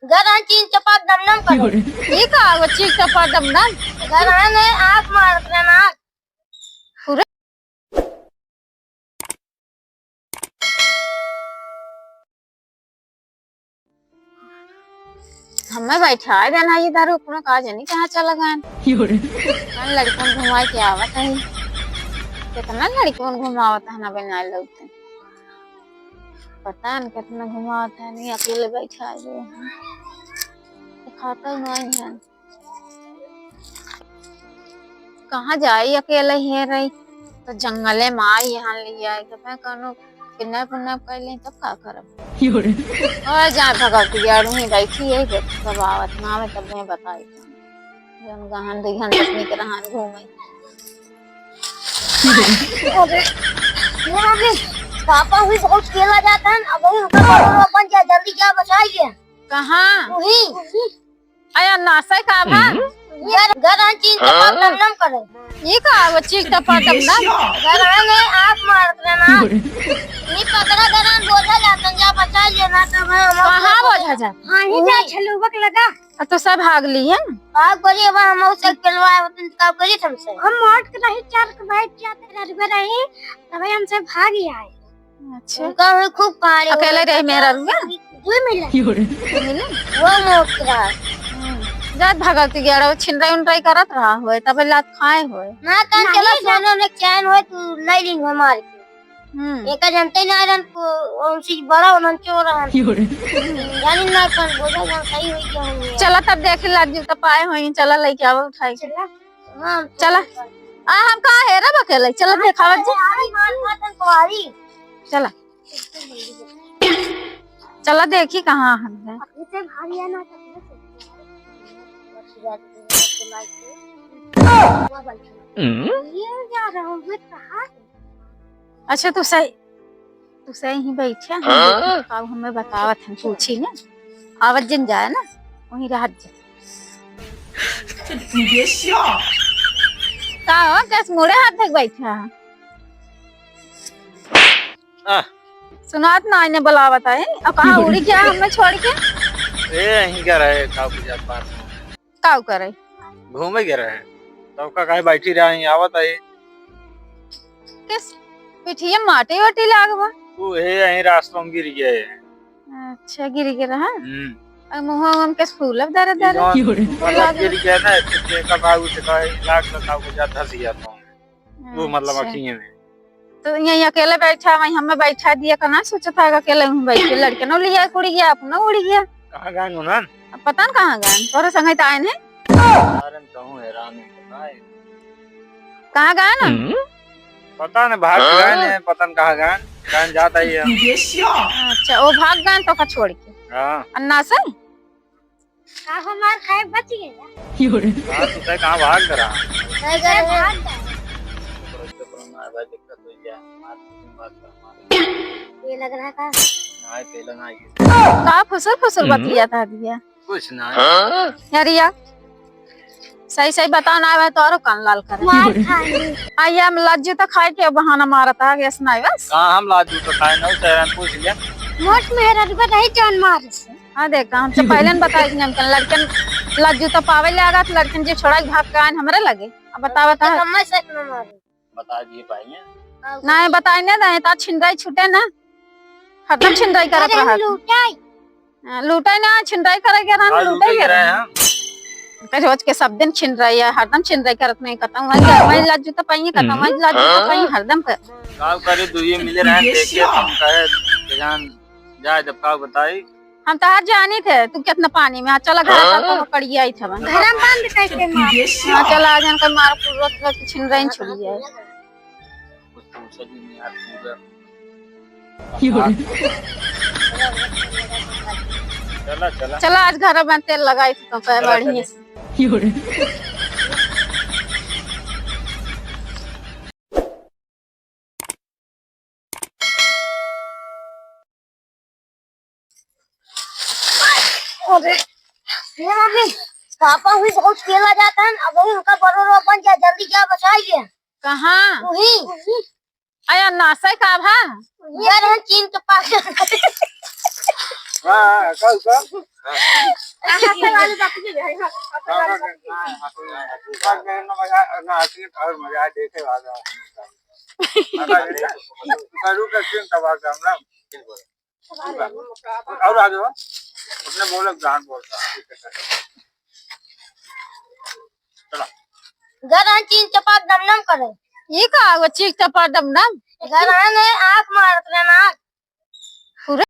घर चीन चपात दम दम करो। ये का वो चीख चपा दम दम घर आने आँख मार देना। पूरे हमें बैठा है देना ये दारू अपना कहा जानी कहाँ चला गया लड़कों घुमा के आवत है कितना लड़कों घुमावत है ना बनाए लोग पता नहीं कितना घुमावत है नहीं अकेले बैठा है जो खाता नहीं है कहाँ जाई अकेले ही रही तो जंगले में आई यहाँ लिया मैं कौनो किडनैप कर ले तब का करब और जहाँ भगवती यार ही बैठी है सब आवत ना में तब मैं बताई जन गहन दिहन तकनी के रहन घूमे मम्मी पापा हुई बहुत खेला जाता है। अब वही उनका बन जाए जल्दी क्या बचाइए। कहाँ वही आया नासा का भा घर चीन चपात दम दम करे। ये का वो चीख टपा दम दम घर आने आँख मार देना। नहीं पकड़ा घर बोझा जाता जा बचाइए ना तब कहाँ बोझा जा हाँ ही जा छलुबक लगा तो सब भाग ली है आप करिए हम उसे खिलवाए वतन का करिए हमसे हम मोट के रही चार के बैठ जाते रह रही तब हमसे भाग ही आए। अच्छा उनका भी खूब पारे अकेले रहे मेरा रुआ वो मिले वो मोट रहा जात भगवती ग्यारह छिनराई उनराई करत रहा हुए तब लात खाए हुए ना तन चला सोनो ने चैन हुए तू नहीं दिन में मार के एक जनते ना रन को उनसी बड़ा उनन चोर रहा जानी ना कन बोझा जन सही हुई क्या चला तब देख लग जू तो पाए हुई चला लेके आवा उठाई चला हां चला आ हम कहां है रे अकेले चला देखावत जी मार मातन कुआरी चला चला देखी कहां हम है इसे भारिया ना ये जा रहा हूँ मैं कहाँ। अच्छा तू सही ही बैठे अब हमें बतावत हम पूछी ना आवत जन जाए ना वहीं रात का हो कैस मुड़े हाथ तक बैठा सुनात ना इन्हें बुलावत है और कहाँ उड़ी गया हमें छोड़ के यहीं क्या रहे काऊ के जात पार काऊ करे घूमे गए रहे तब का काहे बैठी रही आवत है किस पिठिया माटी वाटी लागवा तू है यहीं रास्तों में गिर गए अच्छा गिर गिरा हां मुंह हम के फूल अब दर दर मतलब गिर गया ना के का बाबू से कहे लाख का को जात हंस गया तो वो मतलब अखिए में तो यहीं अकेले बैठा वहीं हमें बैठा दिया कना सोचा था अकेले हूं बैठे लड़के न लिया उड़ गया अपना उड़ गया कहां गए उनन पता न कहां गए तोरे संगे त आए ने कारण कहूं हैरान है कहां गए ना पता नहीं भाग गए ने पता नहीं कहां गए कहां जाता ही है अच्छा वो भाग गए तो का छोड़ के हां अन्ना से का हमार खाए बच गए हां तू कहां भाग रहा नहीं गए भाग गए दिक्कत हो गया ये लग रहा था नहीं पहले ना का फुसर फुसर बतिया था दिया कुछ ना यारिया सही सही बताओ ना आवे तो और कान लाल करे मार खाई आइया हम लज्जू तो खाए के बहाना मारता है गैस ना बस हां हम लाजू तो खाए ना तेरा पूछ लिया मोट मेरा रुपए नहीं जान मार से हां देखा हम तो पहले बताई कि हम लड़कन लज्जू तो पावे लगा तो लड़कन जो छोड़ा भाग के आन हमरे लगे अब बतावा ता हम से न मार बता दिए पाएंगे नहीं बताई ना दे ता छिनराई छूटे ना हरदम छिनराई करत रहा लूटाई लूटाई ना छिनराई करे के ना लूटाई रहे हैं रोज के सब दिन छिन रही है हरदम छिन रही करत नहीं खत्म वही लाजू तो पाइए खत्म वही लाजू तो पाइए हरदम कर काव करे दुइये मिले रहे देखिए हम कहे जान जाए जब काव बताई हम तो आज जानी थे तू कितना पानी में चला घर का तो कड़ी आई था घर बंद करके मार हां चला आज हम कर मार पूरा छिन रही छोड़ी है कुछ तो सही नहीं यार चला चला चला आज घर में तेल लगाई तो बढ़िया अरे मम्मी पापा हुई बहुत खेला जाता है। अब वही उनका बरोबर बन जाए जल्दी क्या बचाइए। कहाँ वही आया नासा का भा यार चीन के पास हां का वाले बाकी के है ना ना हंसी और मजा देखे वाला करू का सीन तबाह करना और आ जाओ अपने बोले जान बोलता चलो घर चीन चपात दम करे ये का वो चीख चपा दम दम घर आने आंख मारत रहना